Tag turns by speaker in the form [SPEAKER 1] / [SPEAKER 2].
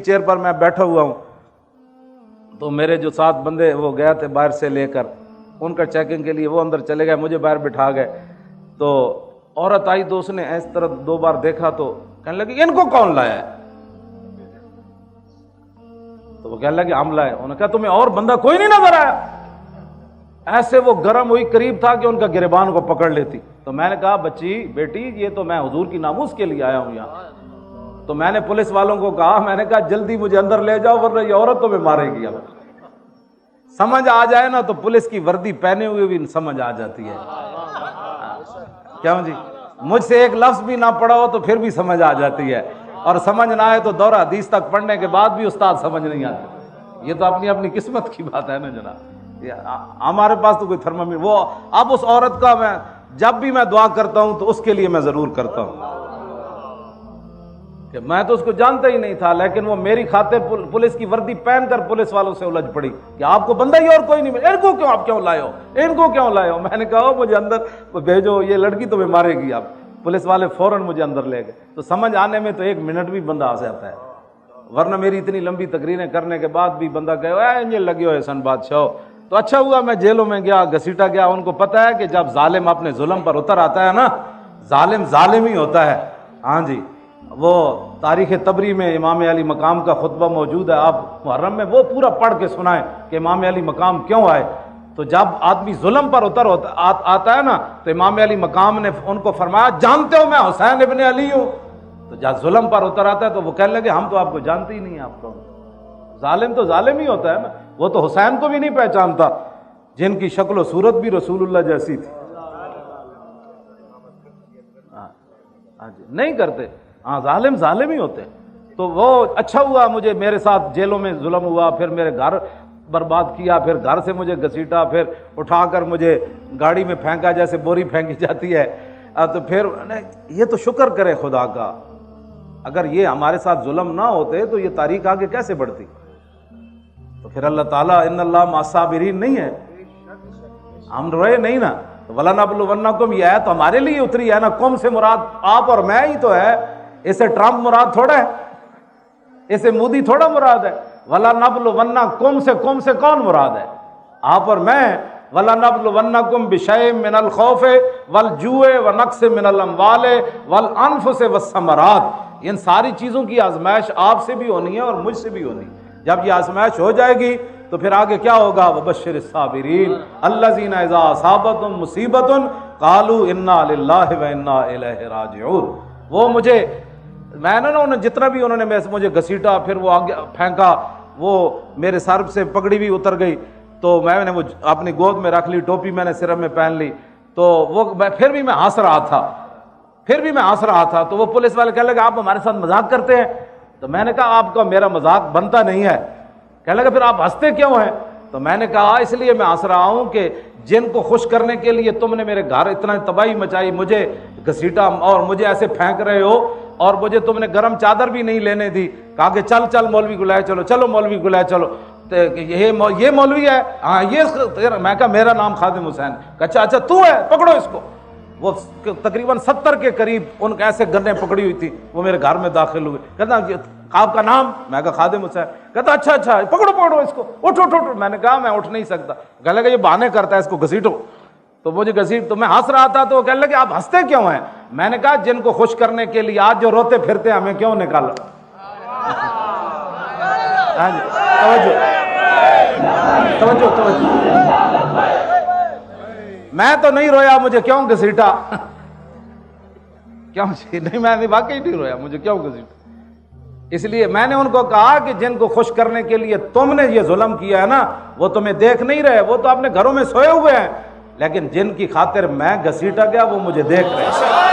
[SPEAKER 1] Chair پر میں بیٹھا ہوا ہوں، تو میرے جو 7 بندے وہ گئے تھے باہر سے لے کر ان کا چیکنگ کے لیے، وہ اندر چلے گئے، مجھے باہر بٹھا گئے۔ تو عورت آئی تو اس نے اس طرح 2 بار دیکھا تو کہنے لگی ان کو کون لایا ہے؟ تو وہ کہنے لگے ہم لائے۔ انہوں نے کہا تمہیں اور بندہ کوئی نہیں نظر آیا؟ ایسے وہ گرم ہوئی، قریب تھا کہ ان کا گریبان کو پکڑ لیتی۔ تو میں نے کہا بچی بیٹی یہ تو میں حضور کی ناموس کے لیے آیا ہوں یہاں۔ تو میں نے پولیس والوں کو کہا، میں نے کہا جلدی مجھے اندر لے جاؤ ورنہ یہ عورت تمہیں مارے گی۔ اب سمجھ آ جائے نا تو پولیس کی وردی پہنے ہوئے بھی سمجھ آ جاتی ہے، کیوں جی؟ مجھ سے ایک لفظ بھی نہ پڑھا ہو تو پھر بھی سمجھ آ جاتی ہے، اور سمجھ نہ آئے تو دورہ حدیث تک پڑھنے کے بعد بھی استاد سمجھ نہیں آتی۔ یہ تو اپنی اپنی قسمت کی بات ہے نا جناب، ہمارے پاس تو کوئی تھرمامیٹر وہ۔ اب اس عورت کا میں جب بھی میں دعا کرتا ہوں تو اس کے لیے میں ضرور کرتا ہوں کہ میں تو اس کو جانتا ہی نہیں تھا، لیکن وہ میری خاطر پولیس کی وردی پہن کر پولیس والوں سے الجھ پڑی کہ آپ کو بندہ ہی اور کوئی نہیں ملا، ان کو کیوں آپ کیوں لائے ہو، ان کو کیوں لائے ہو؟ میں نے کہا مجھے اندر بھیجو، یہ لڑکی تمہیں مارے گی۔ آپ پولیس والے فوراً مجھے اندر لے گئے۔ تو سمجھ آنے میں تو 1 منٹ بھی بندہ آ جاتا ہے، ورنہ میری اتنی لمبی تقریریں کرنے کے بعد بھی بندہ کہے اے لگے ہوئے سن بادشاہ۔ تو اچھا ہوا میں جیلوں میں گیا، گھسیٹا گیا۔ ان کو پتہ ہے کہ جب ظالم اپنے ظلم پر اتر آتا ہے نا، ظالم ظالم ہی ہوتا ہے۔ ہاں جی، وہ تاریخ طبری میں امام علی مقام کا خطبہ موجود ہے، آپ محرم میں وہ پورا پڑھ کے سنائیں کہ امام علی مقام کیوں آئے۔ تو جب آدمی ظلم پر اتر آتا ہے نا تو امام علی مقام نے ان کو فرمایا جانتے ہو میں حسین ابن علی ہوں؟ تو جب ظلم پر اتر آتا ہے تو وہ کہنے لگے ہم تو آپ کو جانتے ہی نہیں ہیں، آپ کون؟ ظالم تو ظالم ہی ہوتا ہے نا، وہ تو حسین کو بھی نہیں پہچانتا جن کی شکل و صورت بھی رسول اللہ جیسی تھی۔ ہاں جی، نہیں کرتے، ہاں ظالم ظالم ہی ہوتے ہیں۔ تو وہ اچھا ہوا مجھے میرے ساتھ جیلوں میں ظلم ہوا، پھر میرے گھر برباد کیا، پھر گھر سے مجھے گھسیٹا، پھر اٹھا کر مجھے گاڑی میں پھینکا جیسے بوری پھینکی جاتی ہے۔ تو پھر یہ تو شکر کرے خدا کا، اگر یہ ہمارے ساتھ ظلم نہ ہوتے تو یہ تاریخ آگے کیسے بڑھتی؟ تو پھر اللہ تعالیٰ ان اللہ مع الصابرین نہیں ہے، ہم روئے نہیں نا۔ وَلَنَبْلُوَنَّكُمْ یہ آیت ہمارے لیے اتری ہے نا، قوم سے مراد آپ اور میں ہی تو ہے، اسے ٹرمپ مراد تھوڑا ہے، اسے مودی تھوڑا مراد ہے۔ وَلَنَبْلُوَنَّكُمْ سے قوم سے کون مراد ہے؟ آپ اور میں۔ وَلَنَبْلُوَنَّكُمْ بِشَيْءٍ مِّنَ الْخَوْفِ وَالْجُوعِ وَنَقْصٍ مِّنَ الْأَمْوَالِ وَالْأَنفُسِ وَالثَّمَرَاتِ، ان ساری چیزوں کی آزمائش آپ سے بھی ہونی ہے اور مجھ سے بھی ہونی ہے۔ جب یہ آزمائش ہو جائے گی تو پھر آگے کیا ہوگا؟ وَبَشِّرِ الصَّابِرِينَ الَّذِينَ إِذَا أَصَابَتْهُمْ مُصِيبَةٌ قَالُوا إِنَّا لِلَّهِ وَإِنَّا إِلَيْهِ رَاجِعُونَ۔ وہ مجھے میں نے نا جتنا بھی انہوں نے مجھے گھسیٹا، پھر وہ آگے پھینکا، وہ میرے سر سے پگڑی بھی اتر گئی، تو میں نے وہ اپنی گود میں رکھ لی، ٹوپی میں نے سر میں پہن لی، تو وہ پھر بھی میں ہنس رہا تھا، تو وہ پولیس والے کہنے لگے آپ ہمارے ساتھ مذاق کرتے ہیں؟ تو میں نے کہا آپ کا میرا مذاق بنتا نہیں ہے۔ کہنے لگا پھر آپ ہنستے کیوں ہیں؟ تو میں نے کہا اس لیے میں ہنس رہا ہوں کہ جن کو خوش کرنے کے لیے تم نے میرے گھر اتنا تباہی مچائی، مجھے گھسیٹا اور مجھے ایسے پھینک رہے ہو، اور مجھے تم نے گرم چادر بھی نہیں لینے دی، کہا کہ چل مولوی کو لائے چلو، چلو مولوی کو لائے چلو، یہ مولوی ہے؟ ہاں یہ۔ میں کہا میرا نام خادم حسین۔ کہا اچھا تو ہے، پکڑو اس کو۔ وہ تقریباً 70 کے قریب ان کے ایسے گنیں پکڑی ہوئی تھی، وہ میرے گھر میں داخل ہوئے۔ کہتا آپ کا نام؟ میں کہا خادم حسین۔ کہتا اچھا پکڑو اس کو، اٹھو۔ میں نے کہا میں اٹھ نہیں سکتا۔ کہنے لگا یہ بہانے کرتا ہے، اس کو گھسیٹو۔ تو مجھے تو میں ہنس رہا تھا، تو وہ کہنے لگے آپ ہنستے کیوں ہیں؟ میں نے کہا جن کو خوش کرنے کے لیے آج جو روتے پھرتے ہیں ہمیں کیوں نکالا؟ توجہ۔ میں تو نہیں رویا، مجھے کیوں گھسیٹا؟ کیوں نہیں، میں واقعی نہیں رویا، مجھے کیوں گھسیٹا؟ اس لیے میں نے ان کو کہا کہ جن کو خوش کرنے کے لیے تم نے یہ ظلم کیا ہے نا، وہ تمہیں دیکھ نہیں رہے، وہ تو اپنے گھروں میں سوئے ہوئے ہیں، لیکن جن کی خاطر میں گھسیٹا گیا وہ مجھے دیکھ رہے ہیں۔